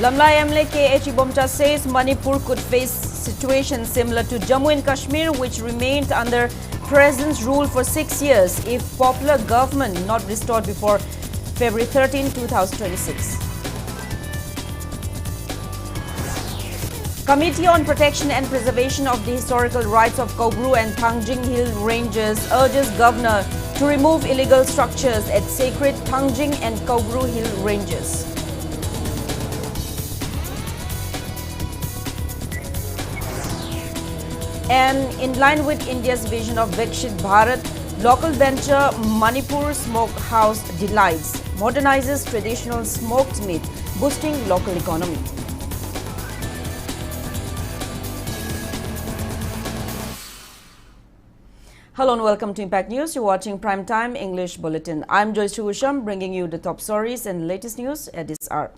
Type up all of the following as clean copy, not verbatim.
Lamlai MLA KH Ibomcha says Manipur could face situation similar to Jammu and Kashmir, which remained under President's rule for 6 years if popular government not restored before February 13, 2026. Committee on Protection and Preservation of the Historical Rights of Kobru and Thangjing Hill Ranges urges Governor to remove illegal structures at sacred Thangjing and Kobru Hill Ranges. And in line with India's vision of Vikshit Bharat, local venture Manipur Smokehouse Delights modernizes traditional smoked meat, boosting local economy. Hello and welcome to Impact News. You're watching Primetime English Bulletin. I'm USHAM, bringing you the top stories and latest news at this hour.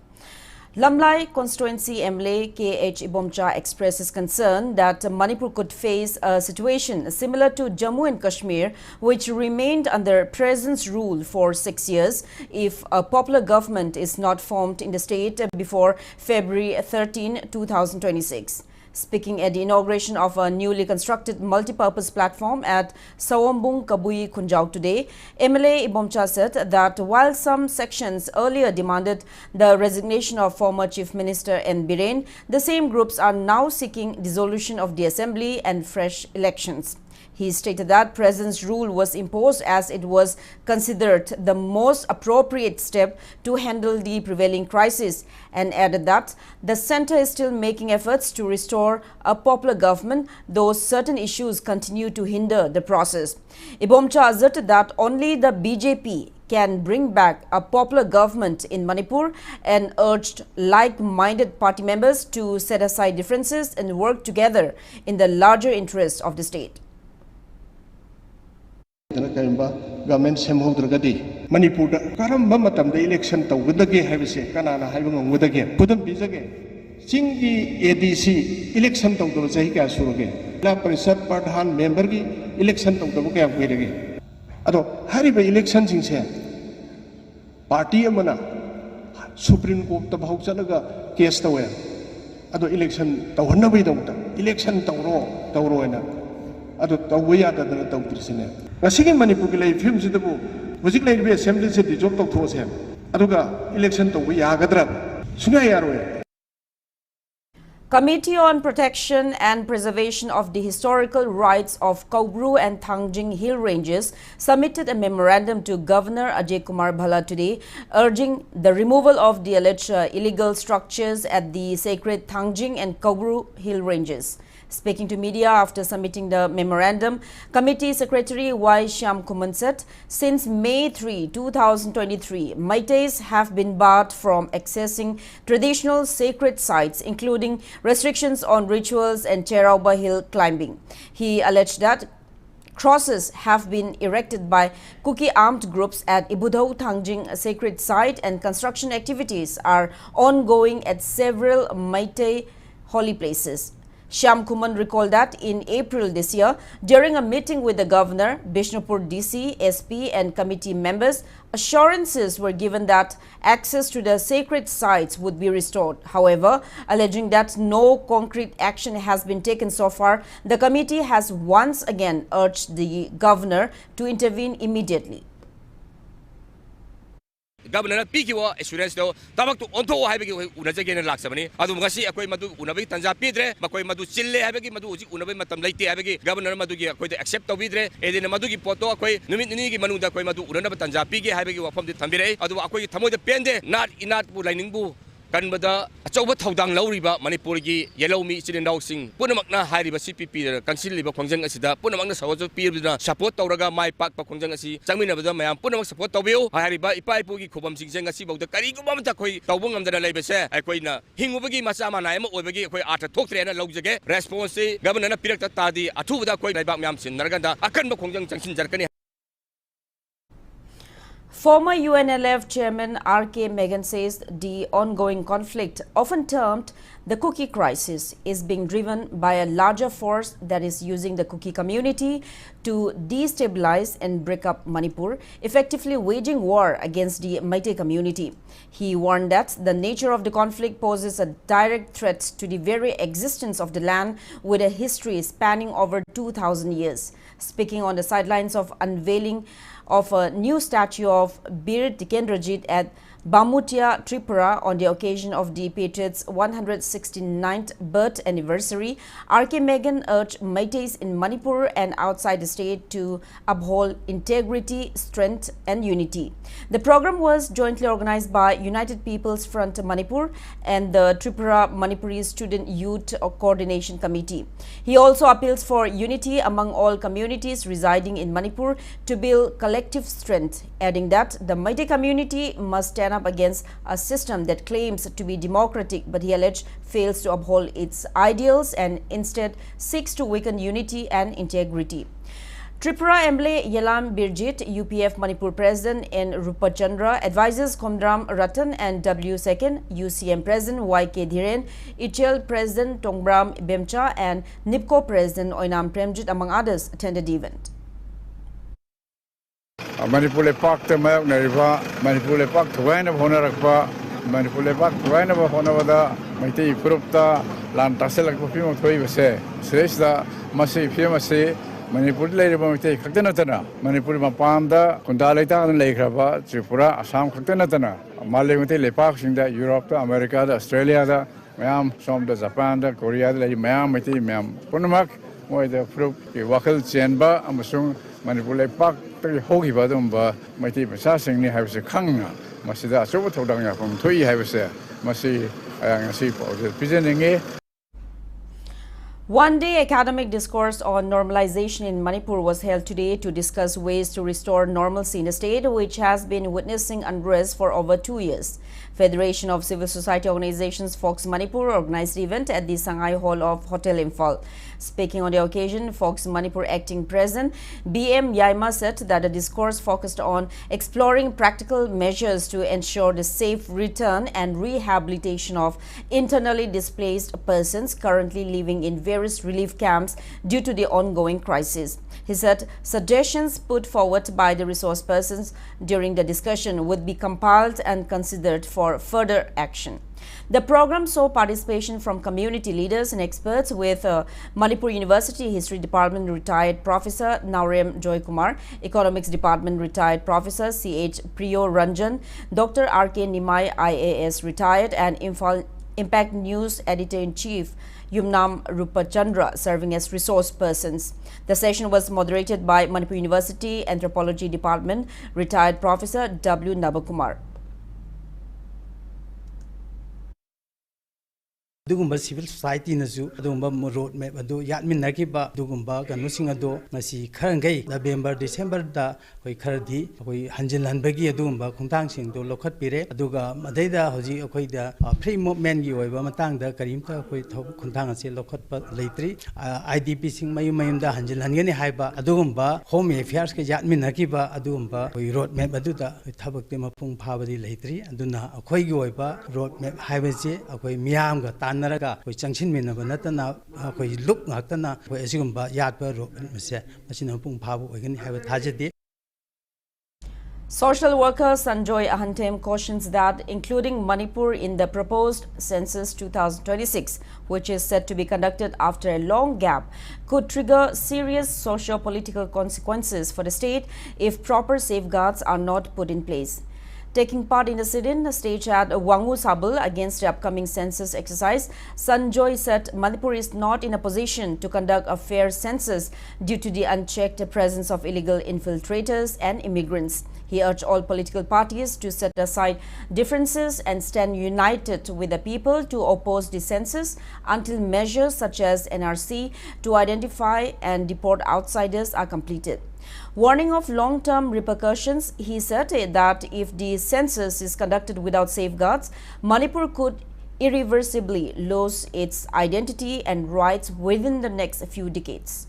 Lamlai Constituency MLA KH Ibomcha expresses concern that Manipur could face a situation similar to Jammu and Kashmir, which remained under President's rule for 6 years if a popular government is not formed in the state before February 13, 2026. Speaking at the inauguration of a newly constructed multi-purpose platform at Sawambung Kabui Kunjau today, MLA Ibomcha said that while some sections earlier demanded the resignation of former Chief Minister N. Biren, the same groups are now seeking dissolution of the assembly and fresh elections. He stated that President's rule was imposed as it was considered the most appropriate step to handle the prevailing crisis, and added that the centre is still making efforts to restore a popular government, though certain issues continue to hinder the process. Ibomcha asserted that only the BJP can bring back a popular government in Manipur and urged like-minded party members to set aside differences and work together in the larger interest of the state. Government semhodragadi Manipur karamba matamda election tawudage habise kanana haibang ngudage kudam bijage singi ADC election tawdo sahi ka suruge la parisad pradhan member gi election tawdo ka kuirege ado hariba election singse party amana Supreme Court ta bahuk chalaga case tawe ado election tawhanna bai dawta election tawro ena ado tawya da na tawtrisine Masigi Manipur ki lai film sidabu hujik lai be assembly se dissolve tok those hem aduga election to yagadra sunga yaroe. Committee on Protection and Preservation of the Historical Rights of Kobru and Thangjing Hill Ranges submitted a memorandum to Governor Ajay Kumar Bhalla today, urging the removal of the alleged illegal structures at the sacred Thangjing and Kobru Hill Ranges. Speaking to media after submitting the memorandum, Committee Secretary JOYSHREE said, since May 3, 2023, Meiteis have been barred from accessing traditional sacred sites, including restrictions on rituals and Cherauba Hill climbing. He alleged that crosses have been erected by Kuki armed groups at Ibudhau Thangjing sacred site, and construction activities are ongoing at several Meitei holy places. Shyam Kuman recalled that in April this year, during a meeting with the Governor, Bishnupur DC, SP and committee members, assurances were given that access to the sacred sites would be restored. However, alleging that no concrete action has been taken so far, the committee has once again urged the Governor to intervene immediately. Governor Pikiwa assurance do tabak to onto haibagi unajagena laksabani adu ngasi akoi madu unabai tanja pidre makoi madu chille haibagi madu uji unabai matam laite haibagi governor madu gi akoi accept tawidre edina madu gi poto akoi numit ni gi manuda akoi madu unana tanja pige haibagi wafam de thambire adu akoi thamode pende not inat bu lining bu kanbada achauba thaudang lauriba Manipur gi yellow mi chindau sing punamakna hairiba CPP council liba khongjang asida punamakna sawajo pirbina support tawraga mai pak pa khongjang asi changminabada mayam punamak support tawbiu hairiba ipaipu gi khobam singjang asi bauda kari gumam ta khoi tawbung ngamdana leibese akoina hingubagi macha mana ama oibagi khoi artha thoktre na logjage response governor na pirakta tadi athubada khoi laibak mayam sin narganda akan ba khongjang changsin jarkani. Former UNLF Chairman R.K. Megan says the ongoing conflict, often termed the cookie crisis, is being driven by a larger force that is using the cookie community to destabilize and break up Manipur, effectively waging war against the Meitei community. He warned that the nature of the conflict poses a direct threat to the very existence of the land with a history spanning over 2,000 years. Speaking on the sidelines of unveiling of a new statue of Bir Tikendrajit at Bamutia, Tripura on the occasion of the Patriots' 169th birth anniversary, R.K. Megan urged Meiteis in Manipur and outside the state to uphold integrity, strength and unity. The program was jointly organized by United People's Front Manipur and the Tripura Manipuri Student Youth Coordination Committee. He also appeals for unity among all communities residing in Manipur to build collective strength, adding that the Meitei community must stand up against a system that claims to be democratic, but he alleged fails to uphold its ideals and instead seeks to weaken unity and integrity. Tripura MLA Yelam Birjit, UPF Manipur President N. Rupachandra, advisors Komdram Ratan and W2nd, UCM President YK Dhiren, ICHL President Tongbram Bemcha and NIPCO President Oinam Premjit, among others, attended the event. Manipur Lepak Tamak Nariva, Manipur Lepak Tuana Honarakpa, Manipur Lepak Tuana Honavada, Maiti Purupta, Lan Taselak Pimo Toivase, Sresta, Masi Pimasi, Manipur Lady Katanatana, Manipur Mapanda, Kundalita and Lakrava, Tripura, Assam Katanatana, Malimati Lepak in the Europe, America, Australia, Mayam, some the Japan, Korea, Mayam, Mati, Mayam, Punamak, where the Prup, Wakal Chenba, Amasung, Manipur Lepak. Hogi Badumba, Mighty Passing, have a Kanga, Masida, Sobotodanga from Tui, have a Masi, presenting. One-day academic discourse on normalization in Manipur was held today to discuss ways to restore normalcy in a state which has been witnessing unrest for over 2 years. Federation of Civil Society Organizations Fox Manipur organized the event at the Shanghai Hall of Hotel Imphal. Speaking on the occasion, Fox Manipur acting president B.M. Yaima said that the discourse focused on exploring practical measures to ensure the safe return and rehabilitation of internally displaced persons currently living in various relief camps due to the ongoing crisis. He said suggestions put forward by the resource persons during the discussion would be compiled and considered for further action. The program saw participation from community leaders and experts with Manipur University History Department retired Professor Naurem Joy Kumar, Economics Department retired Professor C.H. Priyo Ranjan, Dr. R.K. Nimai IAS retired and Impact News Editor-in-Chief Yumnam Rupachandra serving as resource persons. The session was moderated by Manipur University Anthropology Department retired Professor W. Nabakumar. Dugumba civil society nazu dugumba road map adu yatmin nakiba dugumba kanusing adu masi kharangai November December da hoi khardi hoi hanjil hanbagi adugumba khungtang sing do lokhat pire aduga madaida hoji akhoi da free movement gi oiba matang da karimta akhoi khungtang ase lokhat pa leitri IDP sing mayum da hanjil hangeni haiba adugumba home affairs ke yatmin nakiba adugumba hoi road map adu da thabak te mapung phabadi leitri aduna akhoi gi oiba road map haibaje akhoi miyam ga Naraga, which Junction Minabana, look Natana, where Azumba, Yatba, Machinapung Pabu, again have a tragedy. Social worker Sanjoy Ahantem cautions that including Manipur in the proposed Census 2026, which is set to be conducted after a long gap, could trigger serious socio-political consequences for the state if proper safeguards are not put in place. Taking part in the sit-in stage at Wangu Sabul against the upcoming census exercise, Sanjoy said Manipur is not in a position to conduct a fair census due to the unchecked presence of illegal infiltrators and immigrants. He urged all political parties to set aside differences and stand united with the people to oppose the census until measures such as NRC to identify and deport outsiders are completed. Warning of long-term repercussions, he said that if the census is conducted without safeguards, Manipur could irreversibly lose its identity and rights within the next few decades.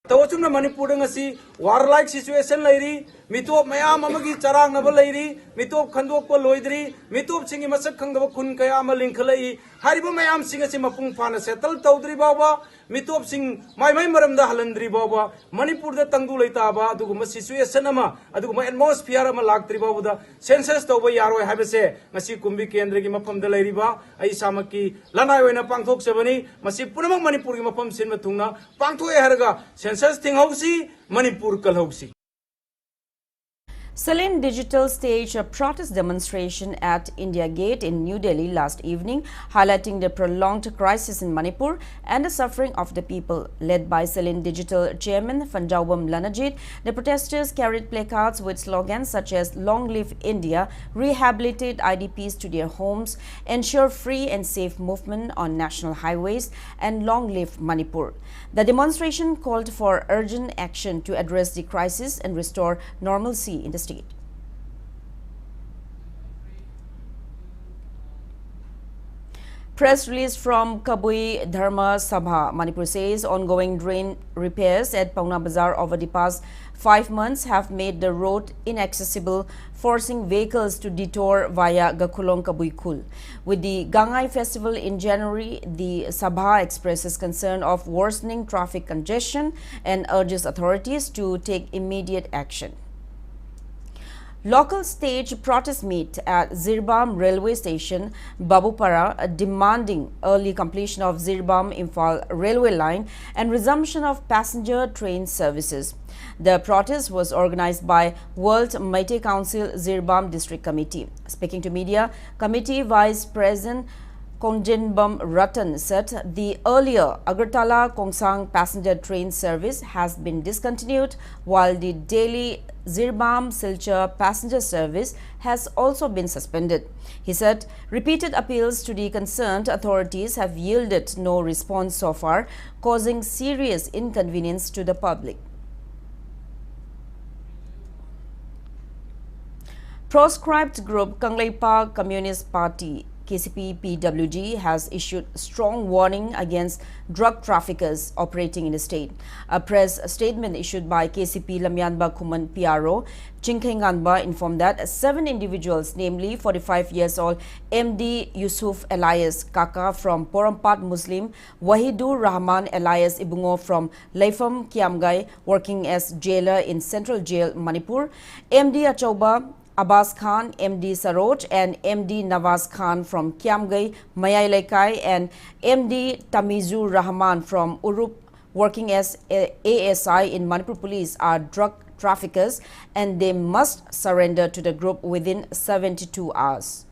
Tawachumna Manipur ngasi warlike situation lairi mitop mayam amagi charang naba lairi mitop khandok ko loidri mitop singi masak khangba kun kaya ama linkhalai hariba mayam singasi mapung phana settle tawdri baba mitop sing mai maramda halandri baba Manipur da tangdu leita ba aduguma situation ama aduguma atmosphere ama lagtri baba da census tawba yaroi habese ngasi kumbi kendra gi mapam da lairi ba ai samaki lanai oina pangthok sebani masi punamang Manipur gi mapam sin mathungna pangthoi harga census thing hausi Manipur kal hausi. Celine Digital staged a protest demonstration at India Gate in New Delhi last evening, highlighting the prolonged crisis in Manipur and the suffering of the people. Led by Celine Digital chairman Fanjaubam Lanajit, the protesters carried placards with slogans such as "Long Live India," "Rehabilitate IDPs to their homes," "Ensure free and safe movement on national highways," and "Long Live Manipur." The demonstration called for urgent action to address the crisis and restore normalcy in the state. Press release from Kabui Dharma Sabha, Manipur says ongoing drain repairs at Pauna Bazar over the past 5 months have made the road inaccessible, forcing vehicles to detour via Gakulong Kabui Kul. With the Gangai festival in January, the Sabha expresses concern of worsening traffic congestion and urges authorities to take immediate action. Local stage protest meet at Zirbam railway station, Babupara, demanding early completion of Zirbam-Imphal railway line and resumption of passenger train services. The protest was organized by World Meitei Council Zirbam District Committee. Speaking to media, committee Vice President Kongjinbam Ratan said the earlier Agartala-Kongsang passenger train service has been discontinued, while the daily Zirbam-Silchar passenger service has also been suspended. He said repeated appeals to the concerned authorities have yielded no response so far, causing serious inconvenience to the public. Proscribed group Kangleipa Communist Party KCP-PWG has issued strong warning against drug traffickers operating in the state. A press statement issued by KCP Lamyanba Kuman PRO Chinkhenganba informed that 7 individuals, namely 45 years old MD Yusuf Elias Kaka from Porampat Muslim, Wahidur Rahman Elias Ibungo from Laifam Kiamgai, working as jailer in Central Jail, Manipur, MD Achauba Abbas Khan, MD Saroj and MD Nawaz Khan from Kiamgai, Mayai Laikai, and MD Tamizur Rahman from Urup, working as ASI in Manipur Police, are drug traffickers and they must surrender to the group within 72 hours.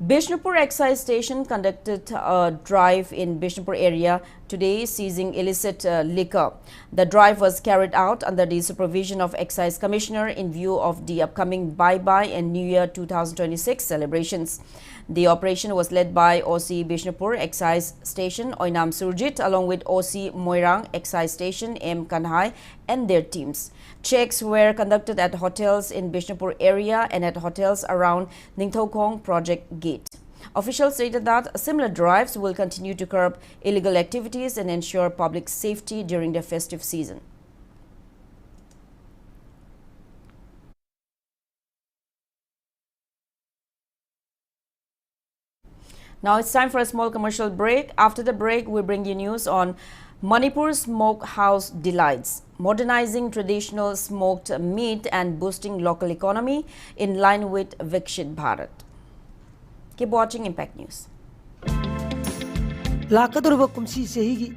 Bishnupur Excise Station conducted a drive in Bishnupur area today, seizing illicit liquor. The drive was carried out under the supervision of Excise Commissioner in view of the upcoming Bye-Bye and New Year 2026 celebrations. The operation was led by OC Bishnupur Excise Station Oinam Surjit along with OC Moirang Excise Station M. Kanhai and their teams. Checks were conducted at hotels in Bishnupur area and at hotels around Ningthokong Project Gate. Officials stated that similar drives will continue to curb illegal activities and ensure public safety during the festive season. Now it's time for a small commercial break. After the break, we bring you news on Manipur Smokehouse Delights, modernizing traditional smoked meat and boosting local economy in line with Vikshit Bharat. Keep watching Impact News. Lakadurba kumsi sehigi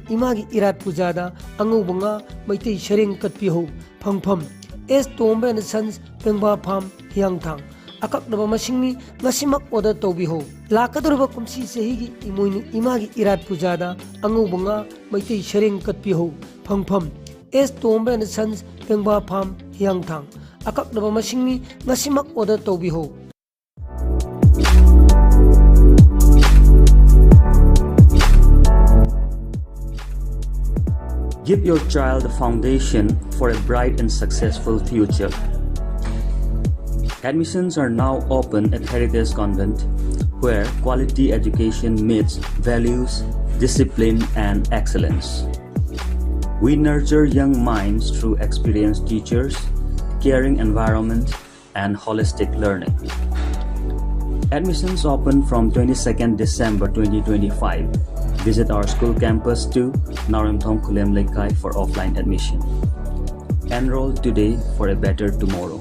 imagi irat pujada angubanga maitei shereng katpiho phangpham es tombe and sons pengba pham hyangthang akakdaba masingni ngasimak order tobiho lakadurba kumsi sehigi imagi irat pujada angubanga maitei shereng katpiho phangpham es tombe and sons pengba pham hyangthang akakdaba masingni ngasimak order tobiho. Give your child a foundation for a bright and successful future. Admissions are now open at Heritage Convent, where quality education meets values, discipline, and excellence. We nurture young minds through experienced teachers, caring environment, and holistic learning. Admissions open from 22nd December 2025. Visit our school campus to Narimthom Khulem Lekai for offline admission. Enroll today for a better tomorrow.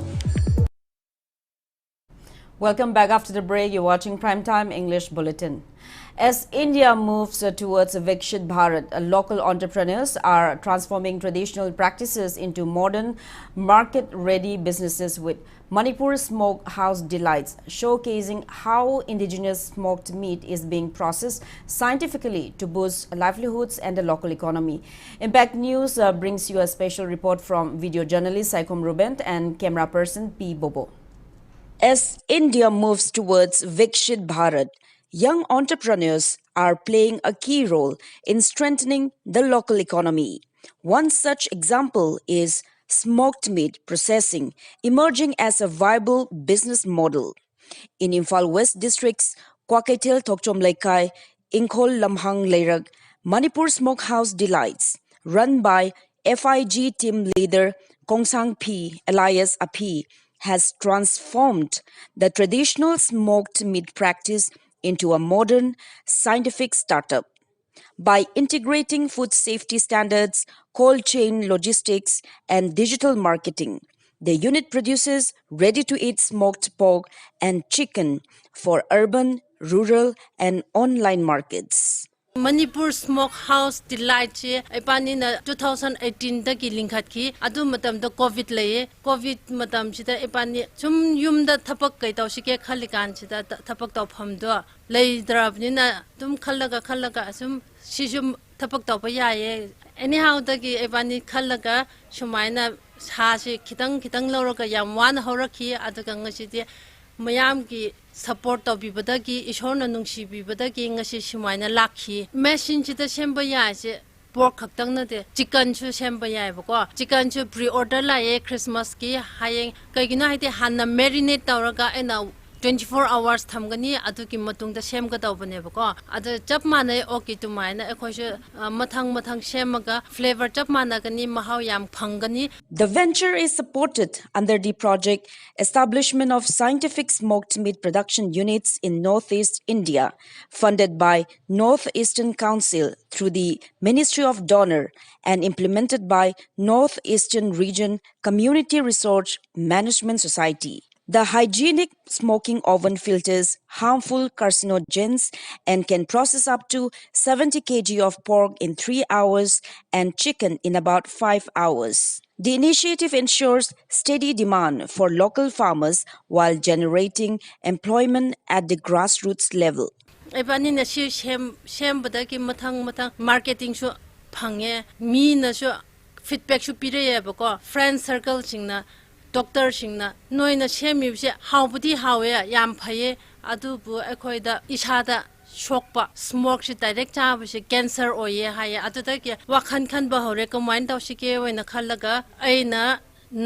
Welcome back after the break. You're watching Primetime English Bulletin. As India moves towards Viksit Bharat, local entrepreneurs are transforming traditional practices into modern, market-ready businesses with Manipur Smokehouse Delights, showcasing how indigenous smoked meat is being processed scientifically to boost livelihoods and the local economy. Impact News brings you a special report from video journalist Saikom Rubent and camera person P. Bobo. As India moves towards Viksit Bharat, young entrepreneurs are playing a key role in strengthening the local economy. One such example is smoked meat processing, emerging as a viable business model. In Imphal West District's Kwaketil Tokchom Lekai, Ingkhol Lamhang Leirag, Manipur Smokehouse Delights, run by FIG team leader Kongsang P. Elias Api, has transformed the traditional smoked meat practice into a modern, scientific startup. By integrating food safety standards, cold chain logistics, and digital marketing, the unit produces ready-to-eat smoked pork and chicken for urban, rural, and online markets. Manipur Smokehouse Delight che ipani na 2018 da ki lingkhat ki adu matam da covid laye covid matam chida ipani chum yum da thapak kai taw sike khalikan chida thapak taw pham do lei drabni na tum khallaga sum sijum thapak taw pa yaye anyhow da ki ipani khallaga sumaina sa se khitang lawraga yam wan horakhi adu ka ngasi mayam ki support of bibadagi ishona nungshi bibadagi ngasi shimaina lakhi machine chita semba ya se pork khaktang na de chicken chu semba ya bako chicken chu pre order la ye Christmas ki hayeng kaigina haite hanna marinate tawraga ena 24 hours thamgani adu ki matung da sem ga tawbane bako adu chap manai oki tu maina ekhoi mathang semaga flavor chap managani mahaw yam phangani. The venture is supported under the project Establishment of Scientific Smoked Meat Production Units in Northeast India, funded by Northeastern Council through the Ministry of Donor and implemented by Northeastern Region Community Research Management Society. The hygienic smoking oven filters harmful carcinogens and can process up to 70 kg of pork in 3 hours and chicken in about 5 hours. The initiative ensures steady demand for local farmers while generating employment at the grassroots level. Ipani na si sem badaki mathang marketing shu phangye mi na shu feedback shu pire bako friend circle singna doctor singna noina semi se hawbudi hawe yam phaye adu bu ekhoi da isada shokpa smoke se direct cha se cancer oye haye adu ta ke wakhan khan ba hore recommend taw sike oina khallaga aina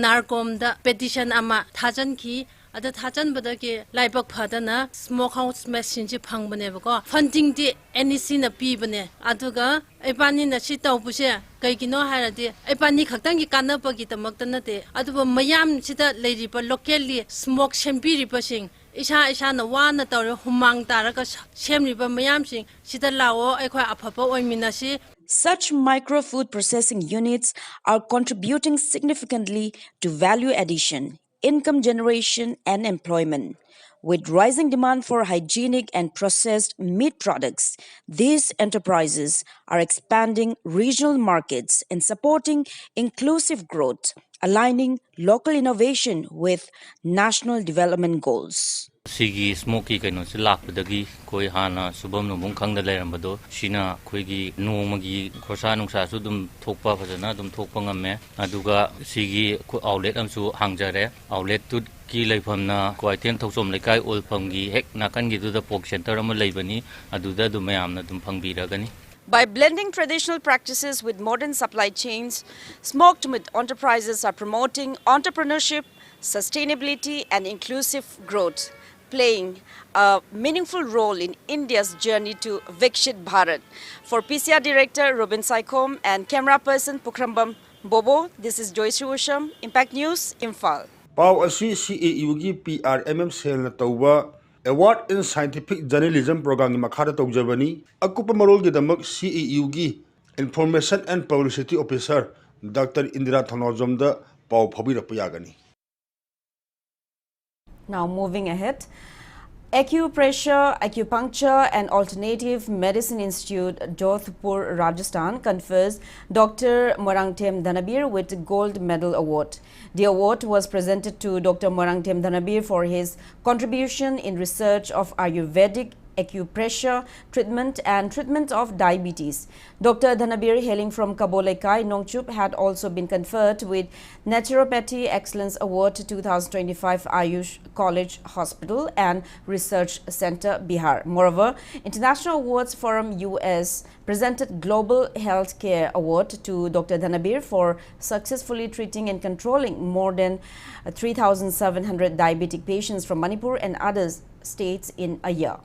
narcom da petition ama thajan ki ada thajan bada ke laibak phadana smokehouse machine ji phangbane bako funding di NEC na pi bane aduga ipani na si taw buse kaigino haradi ipani khaktang ki kanapa ki tamakta na te aduba mayam sida leiripa locally smoke sempi ripasing isa na wana tawre humang taraka semripa mayam sing sida lawo ekhoi aphapa oiminasi. Such micro-food processing units are contributing significantly to value addition, income generation, and employment. With rising demand for hygienic and processed meat products, these enterprises are expanding regional markets and supporting inclusive growth, aligning local innovation with national development goals. Sigi smoky kaino se lakpadagi koi hana subam no mung khangda leirambado sina khoigi nomagi khosa nungsa su dum thokpa phajana dum thokpa ngamme aduga sigi outlet amsu hangjare outlet tut ki leifamna kwaiten thoksom lekai olpham gi hek nakan gi du da pork center am leibani aduda dum mayamna dum phangbiragani. By blending traditional practices with modern supply chains, smoked meat enterprises are promoting entrepreneurship, sustainability, and inclusive growth. playing a meaningful role in India's journey to Vikshit Bharat. For PCR Director Robin Saikom and camera person Pukrambam Bobo, this is JOYSHREE USHAM, Impact News, Imphal. Pau asi CAU gi PRMM sel na tauba Award in Scientific Journalism program gi makhara taujabani akupa marol gi damak CAU gi Information and Publicity Officer Dr. Indira Thanojom da pau phabirappa yagani. Now moving ahead, Acupressure, Acupuncture and Alternative Medicine Institute, Jodhpur, Rajasthan confers Dr. Morangthem Dhanabir with Gold Medal Award. The award was presented to Dr. Morangthem Dhanabir for his contribution in research of Ayurvedic acupressure treatment and treatment of diabetes. Dr. Dhanabir, hailing from Kabolekai, Nongchup, had also been conferred with Naturopathy Excellence Award 2025 Ayush College Hospital and Research Center, Bihar. Moreover, International Awards Forum US presented Global Healthcare Award to Dr. Dhanabir for successfully treating and controlling more than 3,700 diabetic patients from Manipur and other states in a year.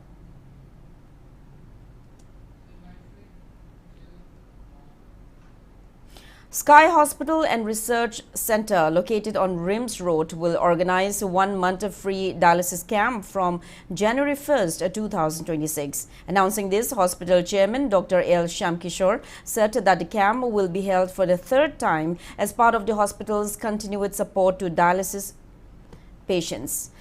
Sky Hospital and Research Center, located on Rims Road, will organize 1 month of free dialysis camp from January 1st, 2026. Announcing this, hospital chairman Dr. L. Shamkishore said that the camp will be held for the third time as part of the hospital's continued support to dialysis patients.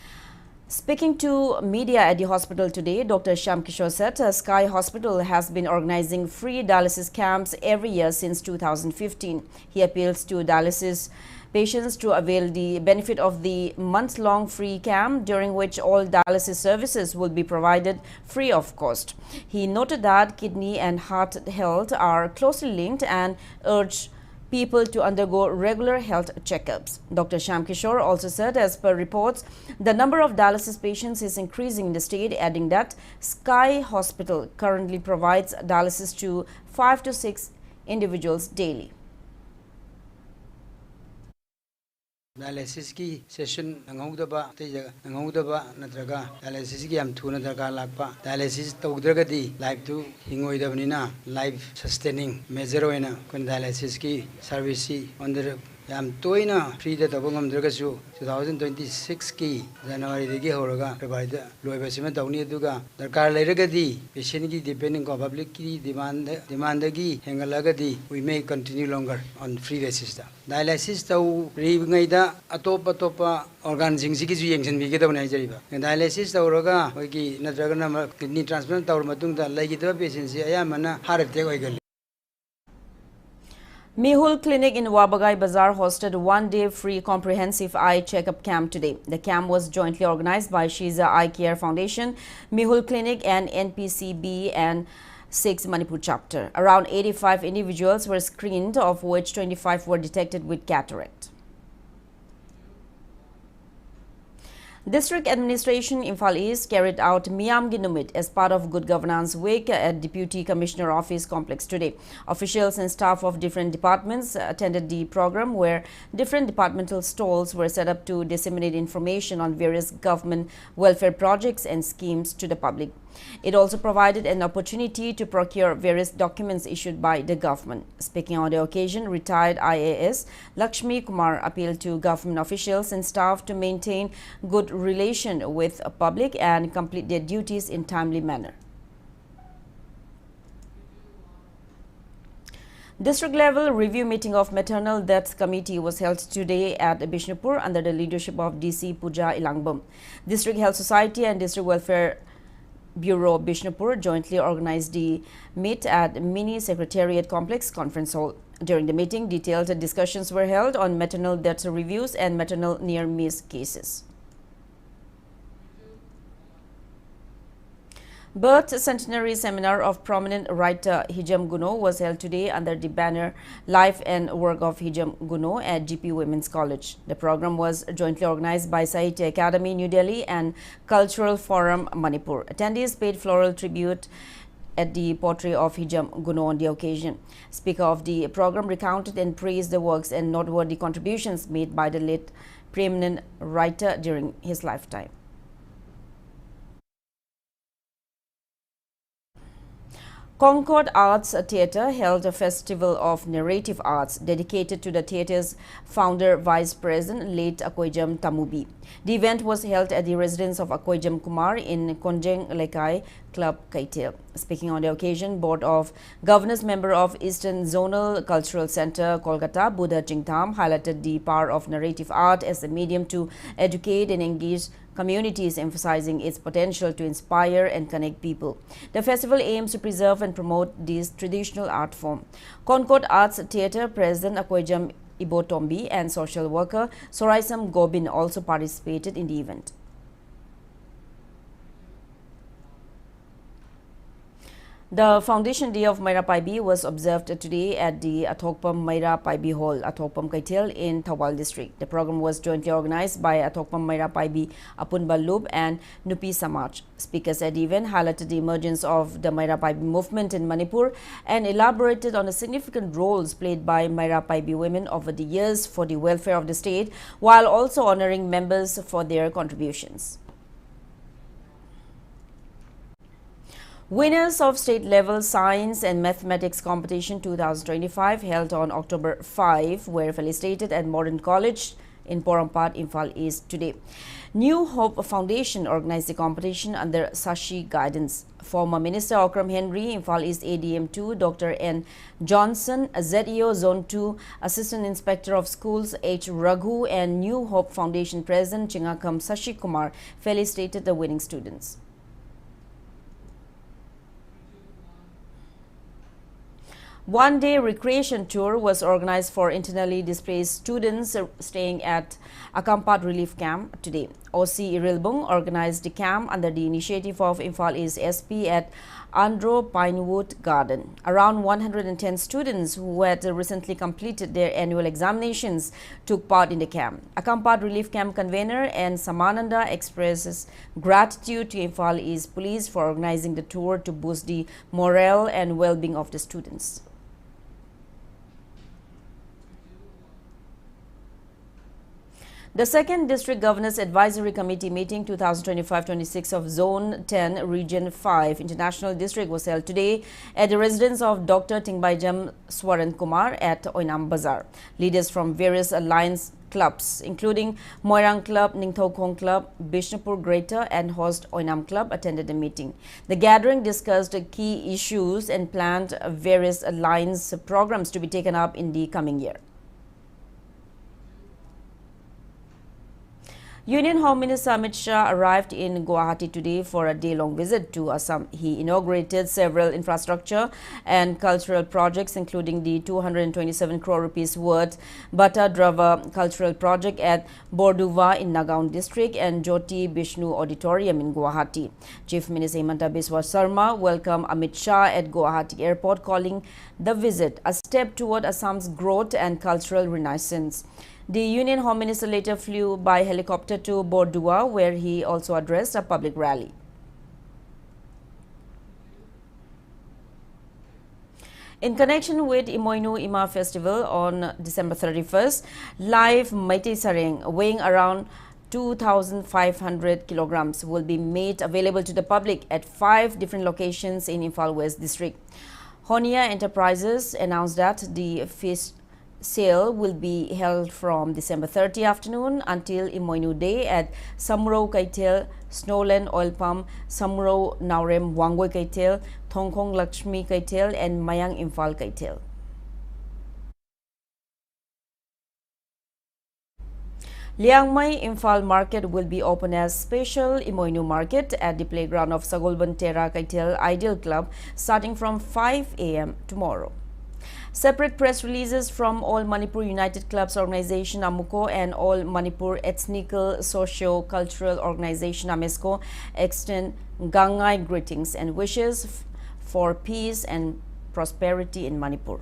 Speaking to media at the hospital today, Dr. Shamkishore said Sky Hospital has been organizing free dialysis camps every year since 2015. He appeals to dialysis patients to avail the benefit of the month-long free camp, during which all dialysis services will be provided free of cost. He noted that kidney and heart health are closely linked and urged people to undergo regular health checkups. Dr. Shamkishore also said, as per reports, the number of dialysis patients is increasing in the state, adding that Sky Hospital currently provides dialysis to 5 to 6 individuals daily. Dialysis ki session nangaudaba natraga dialysis ki am thuna darkar lakpa dialysis tawdragadi life to hingoidabnina life sustaining measure oina kun dialysis ki service under yam toina free da tabangam dragasu 2026 ki January degi horaga February loibasima tawni aduga darkar lairagadi patient ki depending on public ki demand gi hengalagadi we may continue longer on free basis da dialysis taw ri da atop organ jingsi ki ju yengsen bi ge tabna jariba dialysis tawraga hoigi nadraga kidney transplant tawr matung da lagi da patient si ayamana heart attack oigal. Mehul Clinic in Wabagai Bazaar hosted a one-day free comprehensive eye checkup camp today. The camp was jointly organized by Shiza Eye Care Foundation, Mehul Clinic and NPCB and 6 Manipur chapter. Around 85 individuals were screened, of which 25 were detected with cataract. District Administration Imphal East carried out Miyam Ginumit as part of Good Governance Week at Deputy Commissioner Office Complex today. Officials and staff of different departments attended the program, where different departmental stalls were set up to disseminate information on various government welfare projects and schemes to the public. It also provided an opportunity to procure various documents issued by the government. Speaking on the occasion, retired IAS Lakshmi Kumar appealed to government officials and staff to maintain good relation with the public and complete their duties in timely manner. District-level review meeting of Maternal Death Committee was held today at Bishnupur under the leadership of DC Puja Ilangbam. District Health Society and District Welfare Bureau Bishnupur jointly organized the meet at Mini Secretariat Complex Conference Hall. During the meeting, detailed discussions were held on maternal death reviews and maternal near-miss cases. Birth Centenary Seminar of prominent writer Hijam Guno was held today under the banner Life and Work of Hijam Guno at GP Women's College. The program was jointly organized by Sahitya Academy, New Delhi and Cultural Forum, Manipur. Attendees paid floral tribute at the portrait of Hijam Guno on the occasion. Speaker of the program recounted and praised the works and noteworthy contributions made by the late preeminent writer during his lifetime. Concord Arts Theatre held a festival of narrative arts dedicated to the theatre's founder, Vice President, late Akoijam Tamubi. The event was held at the residence of Akoijam Kumar in Konjeng Lekai Club, Kaitil. Speaking on the occasion, Board of Governors member of Eastern Zonal Cultural Center, Kolkata, Buddha Jingtam, highlighted the power of narrative art as a medium to educate and engage communities, emphasizing its potential to inspire and connect people. The festival aims to preserve and promote this traditional art form. Concord Arts Theatre President Akoijam Ibotombi and social worker Soraisam Gobin also participated in the event. The Foundation Day of Maira Paibi was observed today at the Athokpam Maira Paibi Hall, Athokpam Kaitel in Thawal District. The program was jointly organized by Athokpam Maira Paibi Apun Ballub and Nupi Samaj. Speakers at the event highlighted the emergence of the Maira Paibi movement in Manipur and elaborated on the significant roles played by Maira Paibi women over the years for the welfare of the state, while also honoring members for their contributions. Winners of state-level science and mathematics competition 2025 held on October 5 were felicitated at Modern College in Porampat, Imphal East today. New Hope Foundation organized the competition under Sashi guidance. Former Minister Okram Henry, Imphal East ADM 2, Dr. N. Johnson, ZEO Zone 2, Assistant Inspector of Schools H. Raghu and New Hope Foundation President Chingakam Sashi Kumar felicitated the winning students. One-day recreation tour was organized for internally displaced students staying at Akampat Relief Camp today. OC Irilbung organized the camp under the initiative of Imphal East SP at Andro Pinewood Garden. Around 110 students who had recently completed their annual examinations took part in the camp. Akampat Relief Camp convener and Samananda expresses gratitude to Imphal East Police for organizing the tour to boost the morale and well-being of the students. The second District Governors Advisory Committee meeting 2025-26 of Zone 10 Region 5 International District was held today at the residence of Dr. Tingbaijam Swaran Kumar at Oinam Bazar. Leaders from various alliance clubs including Moirang Club, Ningthokong Club, Bishnupur Greater and host Oinam Club attended the meeting. The gathering discussed key issues and planned various alliance programs to be taken up in the coming year. Union Home Minister Amit Shah arrived in Guwahati today for a day-long visit to Assam. He inaugurated several infrastructure and cultural projects, including the 227 crore rupees worth Bata Drava Cultural Project at Borduva in Nagaon District and Jyoti Bishnu Auditorium in Guwahati. Chief Minister Himanta Biswa Sarma welcomed Amit Shah at Guwahati Airport, calling the visit a step toward Assam's growth and cultural renaissance. The Union Home Minister later flew by helicopter to Bordua, where he also addressed a public rally. In connection with Imoinu Ima Festival on December 31st, live Maite Sareng weighing around 2,500 kilograms will be made available to the public at 5 different locations in Imphal West District. Honia Enterprises announced that the fish sale will be held from December 30 afternoon until Imoinu Day at Samro Kaitel, Snowland Oil Palm, Samro Naurem Wangoi Kaitel, Thongkong Lakshmi Kaitel and Mayang Imphal Kaitel. Liangmai Imphal Market will be open as special Imoinu Market at the playground of Sagolban Terra Kaitel Ideal Club starting from 5 a.m. tomorrow. Separate press releases from All Manipur United Clubs Organization AMUCO and All Manipur Ethnical Socio-Cultural Organization AMESCO extend Gangai greetings and wishes for peace and prosperity in Manipur.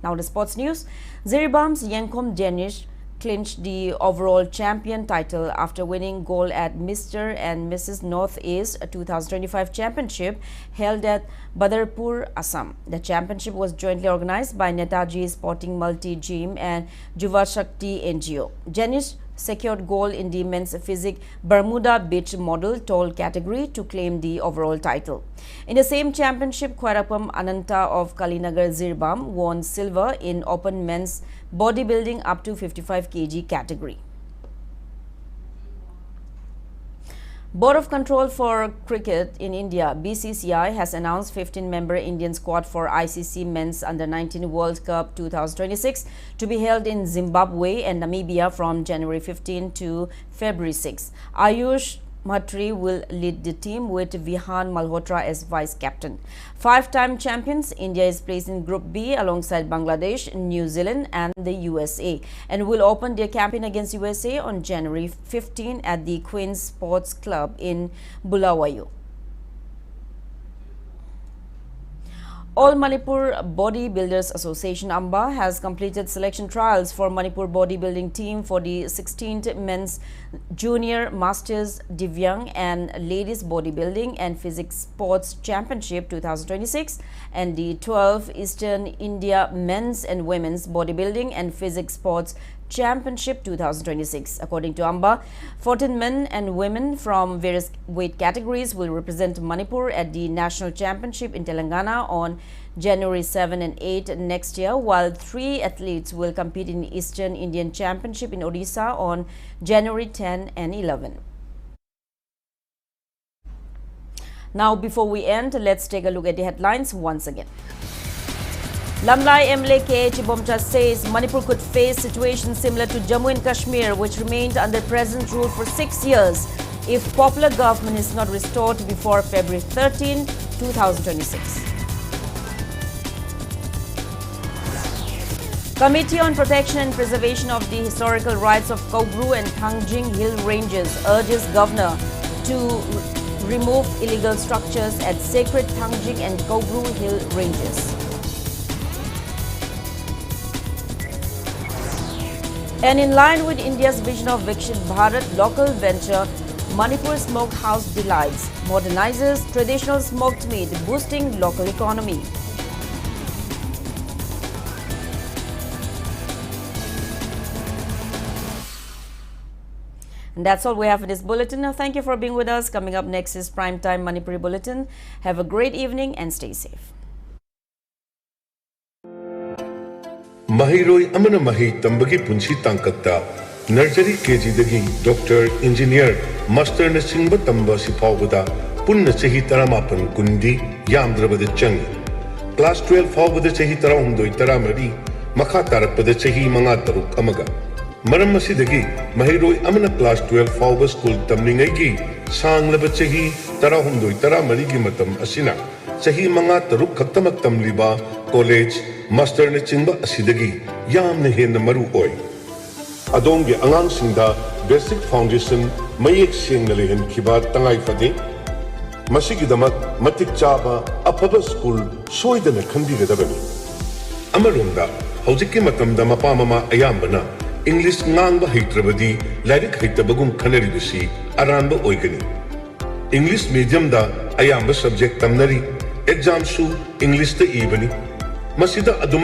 Now the sports news. Ziribam's Yankom Danish clinched the overall champion title after winning gold at Mr. and Mrs. Northeast 2025 Championship held at Badarpur, Assam. The championship was jointly organized by Netaji Sporting Multi-Gym and Juva Shakti NGO. Janish secured gold in the men's physique Bermuda Beach model tall category to claim the overall title. In the same championship, Khairapam Ananta of Kalinagar Zirbam won silver in open men's bodybuilding up to 55 kg category. Board of Control for Cricket in India, BCCI, has announced 15-member Indian squad for ICC Men's Under-19 World Cup 2026 to be held in Zimbabwe and Namibia from January 15 to February 6. Ayush Mhatri will lead the team with Vihan Malhotra as vice-captain. Five-time champions, India is placed in Group B alongside Bangladesh, New Zealand and the USA and will open their campaign against USA on January 15 at the Queen's Sports Club in Bulawayo. All Manipur Bodybuilders Association AMBA has completed selection trials for Manipur bodybuilding team for the 16th Men's Junior Masters Divyang and Ladies Bodybuilding and Physics Sports Championship 2026 and the 12th Eastern India Men's and Women's Bodybuilding and Physics Sports Championship 2026. According to AMBA, 14 men and women from various weight categories will represent Manipur at the National Championship in Telangana on January 7 and 8 next year, while 3 athletes will compete in the Eastern Indian Championship in Odisha on January 10 and 11. Now, before we end, let's take a look at the headlines once again. Lamlai MLA KH Ibomcha says Manipur could face situations similar to Jammu and Kashmir, which remained under present rule for 6 years, if popular government is not restored before February 13, 2026. Committee on Protection and Preservation of the Historical Rights of Kogru and Thangjing Hill Ranges urges Governor to remove illegal structures at sacred Thangjing and Kogru Hill Ranges. And in line with India's vision of Vikshit Bharat, local venture Manipur Smokehouse Delights modernizes traditional smoked meat, boosting local economy. And that's all we have for this bulletin. Now, thank you for being with us. Coming up next is Primetime Manipuri Bulletin. Have a great evening and stay safe. Mahiroi amana mahi tambagi punsi tangkakta nursery KG dagi doctor engineer master na singba tamba sipawda punna chahi taramapan kundi yamdrabada changi class 12 fawda chahi tarahumdoi taramari makha tarappada chahi manga taruk amaga maram asidagi mahiroi amana class 12 fawda school tamningai gi sanglaba chahi tarahumdoi taramari gi matam asina chahi manga taruk khaktamak tamliba college master na chingba asidagi yamna henna maru oi adongi angang singda basic foundation mayek singna lehen khiba tangai fade masigi damak matik chaba apaba school soidana khandi gadabani amarunda hojikki matamda mapa mama ayambana english ngangba heitrabadi lairik heitabagum khanaribisi aranba oigani english medium da ayamba subject tamnari exam su english ta ibani masida aduma